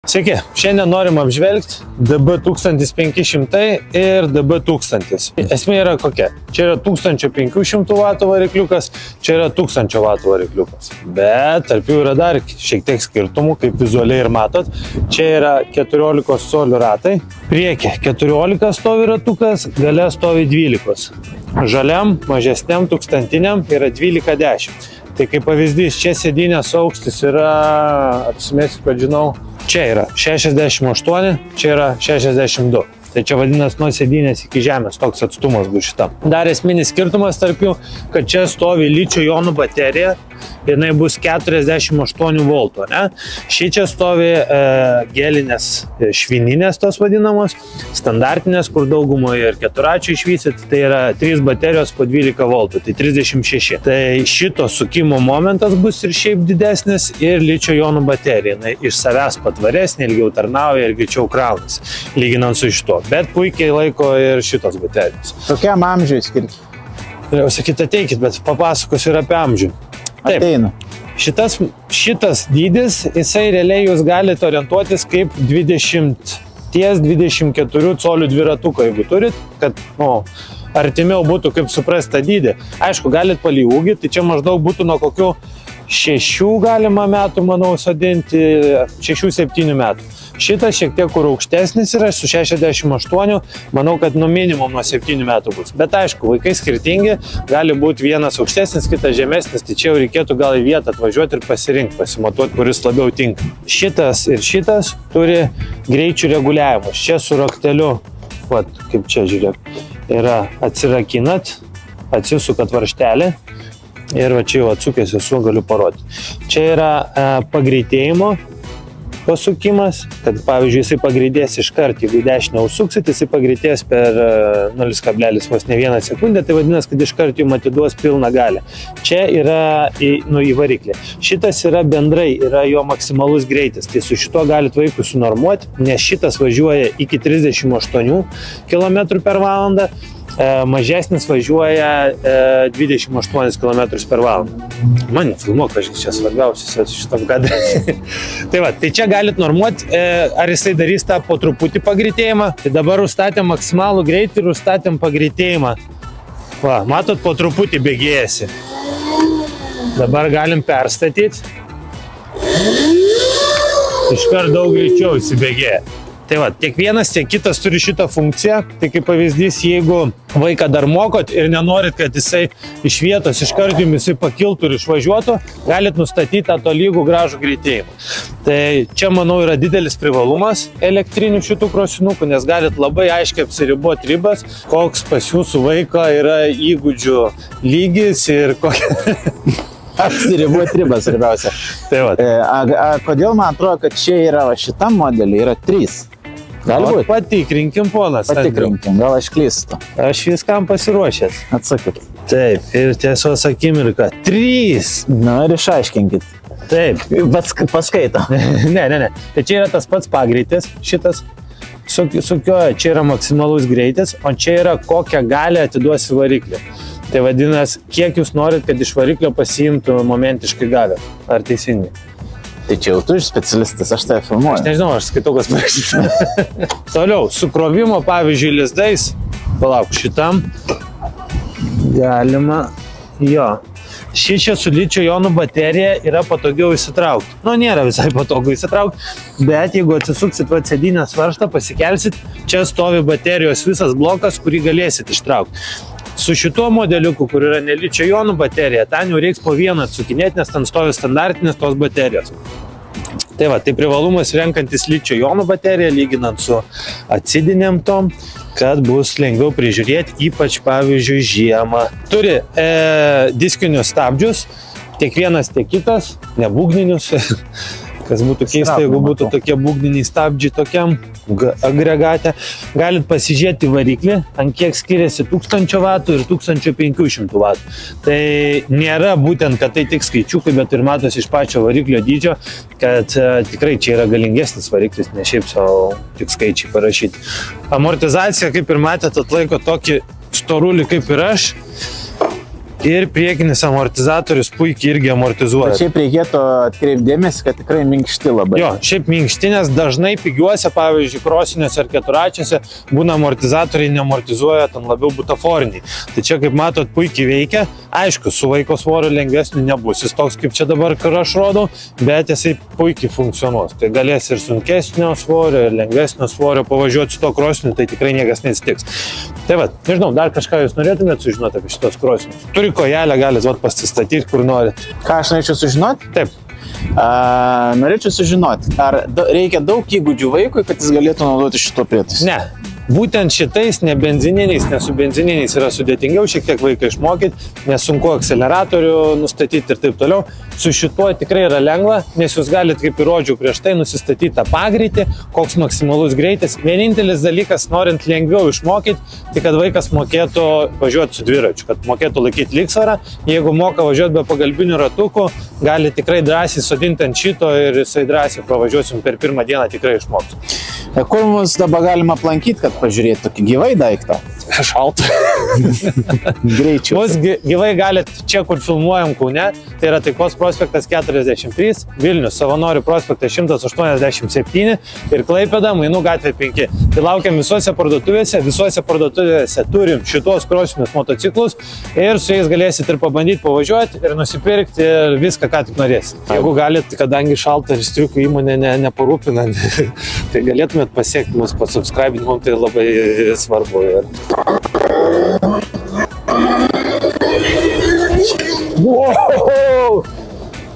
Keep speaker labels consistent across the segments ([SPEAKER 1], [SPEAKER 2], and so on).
[SPEAKER 1] Sveiki, šiandien norim apžvelgti DB1500 ir DB1000. Esmė yra kokia? Čia yra 1500 W varikliukas, čia yra 1000 W varikliukas. Bet tarp jų yra dar šiek tiek skirtumų, kaip vizualiai ir matot. Čia yra 14 colių ratai, priekį 14 stovi ratukas, gale stovi 12. Žaliam, mažesniam, tūkstantiniam yra 12-10. Tai kaip pavyzdys, čia sėdynės aukštis yra, apsimėsiu, kad žinau, čia yra 68, čia yra 62. Tai čia vadinasi nuo sėdynės iki žemės, toks atstumas bus šitam. Dar esminis skirtumas tarp jų, kad čia stovi ličio jonų baterija, jinai bus 48 voltų, ne? Šičia stovi gelinės švininės tos vadinamos, standartinės, kur daugumoje ir keturačių išvysit, tai yra 3 baterijos po 12 voltų, tai 36. Tai šito sukimo momentas bus ir šiaip didesnis ir ličio jonų baterija. Jinai iš savęs patvaresnė, ilgiau tarnauja ir greičiau kraunasi, lyginant su šito. Bet puikiai laiko ir šitos baterijos.
[SPEAKER 2] Kokiam amžiui skirti?
[SPEAKER 1] Jau sakyt, ateikit, bet papasakosiu ir apie amžių. Taip,
[SPEAKER 2] Ateinu.
[SPEAKER 1] Šitas dydis, jisai realiai jūs galite orientuotis kaip 20-24 colių dviratuką, jeigu turit, kad artimiau būtų kaip suprasti tą dydį. Aišku, galite palyūgyti, tai čia maždaug būtų nuo kokių 6 galima metų, manau, sodinti, 6-7 metų. Šitas šiek tiek kur aukštesnis yra, su 68, manau, kad nuo minimum nuo 7 metų bus. Bet aišku, vaikai skirtingi, gali būti vienas aukštesnis, kitas žemesnis, tai čia jau reikėtų gal į vietą atvažiuoti ir pasirinkti, pasimatuoti, kuris labiau tinka. Šitas ir šitas turi greičių reguliavimus. Čia su rakteliu, vat, kaip čia žiūrėk, yra atsirakinat, atsisukat varžtelį. Ir va čia jau atsukęs esu, galiu parodyti. Čia yra pagreitėjimo pasukimas, kad pavyzdžiui jisai pagreitės iškart, jeigu dešinę užsuksit, jisai pagreitės per 0,1 sekundę, tai vadinasi, kad iškart jums atiduos pilną galę. Čia yra į variklį. Šitas yra bendrai, yra jo maksimalus greitis, tai su šito galite vaikų sunormuoti, nes šitas važiuoja iki 38 km/h. Mažesnis važiuoja 28 km/h. Man filmuok, aš čia svarbiausias šitam kadre. Tai va, tai čia galit normuoti, ar jisai darys tą po truputį pagreitėjimą. Tai dabar užstatėm maksimalų greitį ir užstatėm pagreitėjimą. Va, matot, po truputį bėgėjasi. Dabar galim perstatyti. Iškart daug greičiau įsibėgėja. Tai va, tiek vienas, tiek kitas turi šitą funkciją. Tai kaip pavyzdys, jeigu vaiką dar mokot ir nenorit, kad jisai iš vietos iškart jums jisai pakiltų ir išvažiuotų, galit nustatyti tą tolygų gražų greitėjimą. Tai čia, manau, yra didelis privalumas elektrinių šitų krosinukų, nes galit labai aiškiai apsiriboti ribas, koks pas jūsų vaiko yra įgūdžių lygis ir kokia...
[SPEAKER 2] Apsiribuoti ribas, svarbiausia.
[SPEAKER 1] Tai va.
[SPEAKER 2] Kodėl man atrodo, kad čia yra šitam modelį yra 3? Gali būti?
[SPEAKER 1] Patikrinkim, ponas.
[SPEAKER 2] Patikrinkim, gal aš klystu.
[SPEAKER 1] Aš viskam pasiruošęs.
[SPEAKER 2] Atsakykit.
[SPEAKER 1] Taip, ir tiesos akimirka. 3.
[SPEAKER 2] Na ir išaiškinkit.
[SPEAKER 1] Taip.
[SPEAKER 2] Paskaito.
[SPEAKER 1] Ne. Tai čia yra tas pats pagreitis, šitas. Sukioja, čia yra maksimalus greitis, o čia yra kokią galę atiduosi variklį. Tai vadinasi, kiek jūs norit, kad iš variklio pasiimtų momentiškai gavę. Ar teisingai?
[SPEAKER 2] Tai čia jau tu iš specialistas, aš tave filmuoju.
[SPEAKER 1] Aš nežinau, aš skaitau, kas parašyta. Toliau, sukrovimo, pavyzdžiui, lizdais. Palauk, šitam galima, jo. Šičia su ličio jonų baterija yra patogiau įsitraukti. Nu, nėra visai patogu įsitraukti, bet jeigu atsisuksit va sėdynės varžtą, pasikelsit, čia stovi baterijos visas blokas, kurį galėsit ištraukti. Su šituo modeliuku, kur yra ne ličio jonų baterija, ten jau reiks po vieną atsukinėti, nes ten stovi standartinės tos baterijos. Tai va, tai privalumas renkantis ličio jonų bateriją, lyginant su atsidinėm tom, kad bus lengviau prižiūrėti, ypač pavyzdžiui žiemą. Turi diskinius stabdžius, tiek vienas, tiek kitas, ne būgninius. Kas būtų keista, jeigu būtų tokie būgniniai stabdžiai tokiam agregate. Galit pasižiūrėti variklį, ant kiek skiriasi 1000 W ir 1500 W. Tai nėra būtent, kad tai tik skaičiukai, bet ir matosi iš pačio variklio dydžio, kad tikrai čia yra galingesnis variklis, ne šiaip savo tik skaičiai parašyti. Amortizacija, kaip ir matėte, atlaiko tokį storulį kaip ir aš. ir priekinis amortizatorius puikiai irgi amortizuoja.
[SPEAKER 2] Šiaip reikėtų atkreipdėmėsi, kad tikrai minkšti labai.
[SPEAKER 1] Jo, šiaip minkštinės dažnai pigiuose, pavyzdžiui, krosiniuose ar keturačiuose būna amortizatoriai neamortizuoja, ten labiau butaforiniai. Tai čia, kaip matot, puikiai veikia. Aišku, su vaiko svorio lengvesniu nebus. Jis toks, kaip čia dabar aš rodau, bet jisai puikiai funkcionuos. Tai galės ir sunkesnio svorio, ir lengvesnio svorio pavažiuoti su to krosiniu, tai tikrai niekas neatsitiks. Tai va, nežinau, dar kažką jūs norėtumėte sužinoti apie šitos krosinius. Turi kojelę, galite pasistatyti, kur norit.
[SPEAKER 2] Ką aš norėčiau sužinoti?
[SPEAKER 1] Taip.
[SPEAKER 2] Norėčiau sužinoti, ar reikia daug įgūdžių vaikui, kad jis galėtų naudoti šito prietaisu?
[SPEAKER 1] Ne. Būtent šitais, ne benzininiais, ne su benzininiais yra sudėtingiau šiek tiek vaiką išmokyti, nes sunku akceleratorių nustatyti ir taip toliau. Su šituo tikrai yra lengva, nes jūs galite, kaip ir rodžiau prieš tai, nusistatyti tą pagreitį, koks maksimalus greitis. Vienintelis dalykas, norint lengviau išmokyti, tai kad vaikas mokėtų važiuoti su dviračiu, kad mokėtų laikyti lygsvarą. Jeigu moka važiuoti be pagalbinių ratukų, gali tikrai drąsiai sodinti ant šito ir jisai drąsiai pravažiuosim per pirmą dieną tikrai išmoks.
[SPEAKER 2] Kur mus dabar galima aplankyti, kad pažiūrėti tokį gyvai daiktą?
[SPEAKER 1] Šalta.
[SPEAKER 2] Greičiau.
[SPEAKER 1] Mus gyvai galit čia, kur filmuojam Kaune, tai yra Taikos prospektas 43, Vilnius Savanorių prospektas 187 ir Klaipėda Mainų gatvė 5. Tai laukiam visuose parduotuvėse turim šitos krosinius motociklus ir su jais galėsit ir pabandyti pavažiuoti ir nusipirkti ir viską, ką tik norėsit. Jeigu galit, kadangi šalta ir striukų įmonė neparūpina, tai galėtumėt pasiekti mus, pasubscribinti, mums tai labai svarbu. Wow!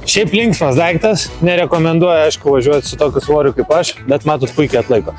[SPEAKER 1] Šiaip linksmas daiktas, nerekomenduoju, aišku, važiuoti su tokiu svoriu kaip aš, bet matot, puikiai atlaiko.